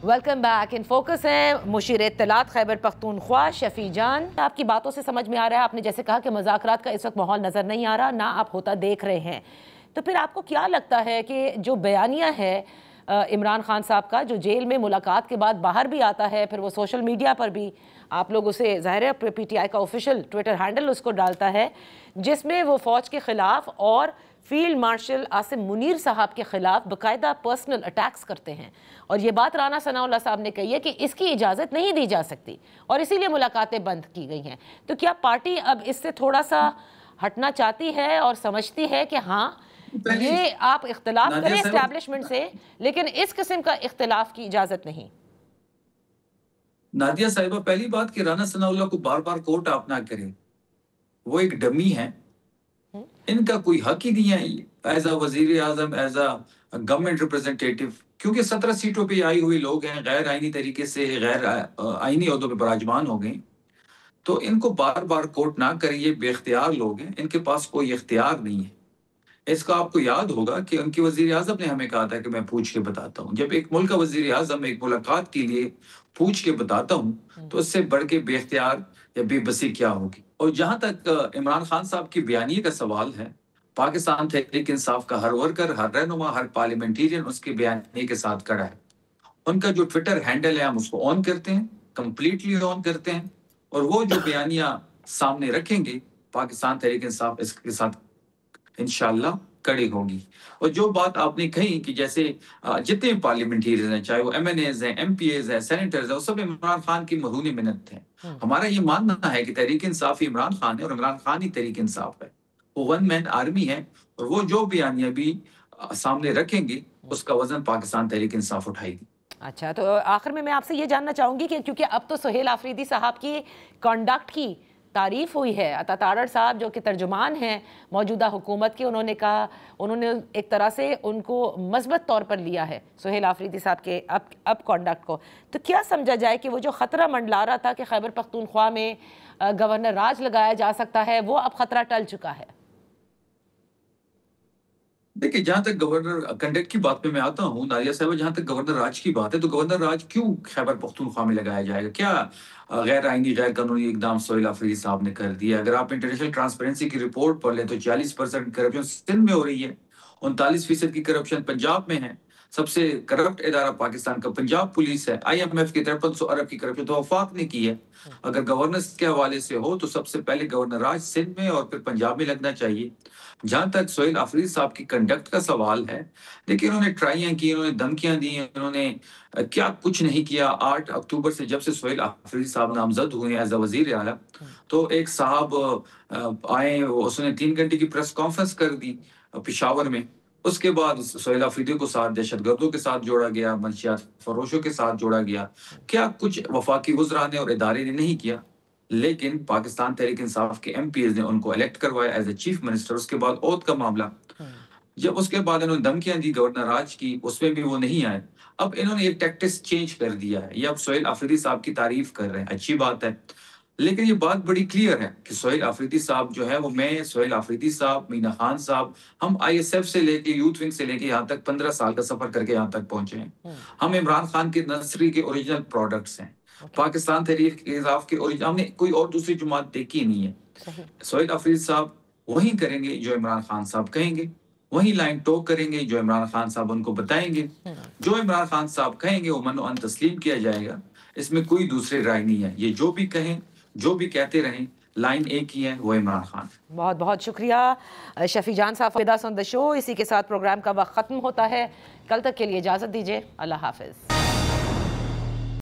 Welcome back in focus ہیں مشیر اطلاعات خیبر پختونخوا شفیع جان. آپ کی باتوں سے سمجھ میں آ رہا ہے آپ نے جیسے کہا کہ مذاکرات کا اس وقت ماحول نظر نہیں آ رہا، نہ آپ ہوتا دیکھ رہے ہیں. تو پھر آپ کو کیا لگتا ہے کہ جو بیانیہ ہے عمران خان صاحب کا، جو جیل میں ملاقات کے بعد باہر بھی آتا ہے، پھر وہ سوشل میڈیا پر بھی آپ لوگ اسے ظاہر ہے پی ٹی آئی کا آفیشیل ٹویٹر ہینڈل اس کو ڈالتا ہے، جس میں وہ فوج کے خلاف اور فیلڈ مارشل عاصم منیر صاحب کے خلاف باقاعدہ پرسنل اٹیکس کرتے ہیں، اور یہ بات رانا ثناء اللہ صاحب نے کہی ہے کہ اس کی اجازت نہیں دی جا سکتی اور اسی لیے ملاقاتیں بند کی گئی ہیں. تو کیا پارٹی اب اس سے تھوڑا سا ہٹنا چاہتی ہے اور سمجھتی ہے کہ ہاں یہ آپ اختلاف کریں اسٹیبلشمنٹ سے، لیکن اس قسم کا اختلاف کی اجازت نہیں؟ نادیہ صاحبہ، پہلی بات کہ رانا ثناء اللہ کو بار بار کوٹ آپ نہ کریں، وہ ایک ڈمی ہے، ان کا کوئی حق ہی نہیں ہے ایز اے وزیر اعظم، ایز اے گورنمنٹ ریپرزینٹیٹیو، کیونکہ 17 سیٹوں پہ آئی ہوئی لوگ ہیں، غیر آئینی طریقے سے غیر آئینی عہدوں پہ براجمان ہو گئے، تو ان کو بار بار کوٹ نہ کریں. یہ بے اختیار لوگ ہیں، ان کے پاس کوئی اختیار نہیں ہے. اس کا آپ کو یاد ہوگا کہ ان کی وزیر اعظم نے ہمیں کہا تھا کہ میں پوچھ کے بتاتا ہوں. جب ایک ملک کا وزیر اعظم ایک ملاقات کے لیے پوچھ کے بتاتا ہوں تو اس سے بڑھ کے بے اختیار یا بے بسی کیا ہوگی. اور جہاں تک عمران خان صاحب کی بیانیے کا سوال ہے، پاکستان تحریک انصاف کا ہر ورکر، ہر رہنما، ہر پارلیمنٹیرین اس کے بیانیے کے ساتھ کھڑا ہے. ان کا جو ٹویٹر ہینڈل ہے ہم اس کو آن کرتے ہیں، کمپلیٹلی آن کرتے ہیں، اور وہ جو بیانیہ سامنے رکھیں گے پاکستان تحریک انصاف اس کے ساتھ انشاءاللہ کڑی ہوگی. اور جو بات آپ نے کہی کہ جیسے جتنے پارلیمنٹیریز ہیں، چاہے وہ ایم این ایز ہیں، ایم پی ایز ہیں، سینیٹرز ہیں، وہ سب عمران خان کی مرہون منت ہیں. ہمارا یہ ماننا ہے کہ تحریک انصاف ہی عمران خان ہے اور عمران خان ہی تحریک انصاف ہے. وہ ون مین آرمی ہے، اور وہ جو بیانیہ بھی سامنے رکھیں گے اس کا وزن پاکستان تحریک انصاف اٹھائے گی. اچھا، تو آخر میں آپ سے یہ جاننا چاہوں گی کہ کیونکہ اب تو سہیل آفریدی صاحب کی کنڈکٹ کی تعریف ہوئی ہے، عطا تارڑ صاحب جو کہ ترجمان ہیں موجودہ حکومت کے، انہوں نے کہا، انہوں نے ایک طرح سے ان کو مثبت طور پر لیا ہے سہیل آفریدی صاحب کے اب کنڈکٹ کو. تو کیا سمجھا جائے کہ وہ جو خطرہ منڈلا رہا تھا کہ خیبر پختونخوا میں گورنر راج لگایا جا سکتا ہے، وہ اب خطرہ ٹل چکا ہے؟ دیکھیں، جہاں تک گورنر کنڈکٹ کی بات پہ میں آتا ہوں نادیہ صاحبہ، جہاں تک گورنر راج کی بات ہے تو گورنر راج کیوں خیبر پختونخوا میں لگایا جائے گا؟ کیا غیر آئینی غیر قانونی اقدام سہیل آفریدی صاحب نے کر دیا؟ اگر آپ انٹرنیشنل ٹرانسپیرنسی کی رپورٹ پڑھ لیں تو 40% کرپشن سندھ میں ہو رہی ہے، 39% کی کرپشن پنجاب میں ہے. سب سے کرپٹ ادارہ پاکستان کا پنجاب پولیس ہے. آئی ایم ایف کی 5300 ارب کی کرپشن تو وفاق نے کی ہے. اگر گورننس کے حوالے سے ہو تو سب سے پہلے گورنر راج سندھ میں اور پھر پنجاب میں لگنا چاہیے. جہاں تک سہیل آفریدی صاحب کی کنڈکٹ کا سوال ہے، دیکھیں انہوں نے ٹرائیاں کی، انہوں نے دھمکیاں دی، انہوں نے کیا کچھ نہیں کیا. 8 اکتوبر سے جب سے سہیل آفریدی صاحب نامزد ہوئے ایز اے وزیر اعلیٰ، تو ایک صاحب آئے، اس نے 3 گھنٹے کی پریس کانفرنس کر دی پشاور میں. اس کے بعد سہیل آفریدی کو ساتھ دہشت گردوں کے ساتھ جوڑا گیا، منشیات فروشوں کے ساتھ جوڑا گیا. کیا کچھ وفاقی وزراء نے اور ادارے نے نہیں کیا، لیکن پاکستان تحریک انصاف کے ایم پی ایز نے ان کو الیکٹ کروایا ایز اے چیف منسٹر. اس کے بعد عہد کا معاملہ، جب اس کے بعد انہوں نے دھمکیاں دی گورنر راج کی، اس میں بھی وہ نہیں آئے. اب انہوں نے ایک ٹیکٹس چینج کر دیا ہے، یہ اب سہیل آفریدی صاحب کی تعریف کر رہے ہیں، اچھی بات ہے، لیکن یہ بات بڑی کلیئر ہے کہ سہیل آفریدی صاحب جو ہے وہ، میں، سہیل آفریدی صاحب، مینا خان صاحب، ہم آئی ایس ایف سے لے کے یوتھ ونگ سے لے کے یہاں تک 15 سال کا سفر کر کے یہاں تک پہنچے ہیں. ہم عمران خان کے نرسری کے اوریجنل پروڈکٹس ہیں. پاکستان تحریک انصاف کے اوریجنل، ہم نے کوئی اور دوسری جماعت دیکھی نہیں ہے. سہیل آفریدی صاحب وہی کریں گے جو عمران خان صاحب کہیں گے، وہی لائن ٹوک کریں گے جو عمران خان صاحب ان کو بتائیں گے. جو عمران خان صاحب کہیں گے وہ من و ان تسلیم کیا جائے گا. اس میں کوئی دوسری رائے نہیں ہے. یہ جو بھی کہیں، جو بھی کہتے رہیں، لائن ایک ہی ہے، وہ عمران خان. بہت بہت شکریہ شفیع جان صاحب. ود اس آن دا شو. اسی کے ساتھ پروگرام کا وقت ختم ہوتا ہے. کل تک کے لیے اجازت دیجیے. اللہ حافظ.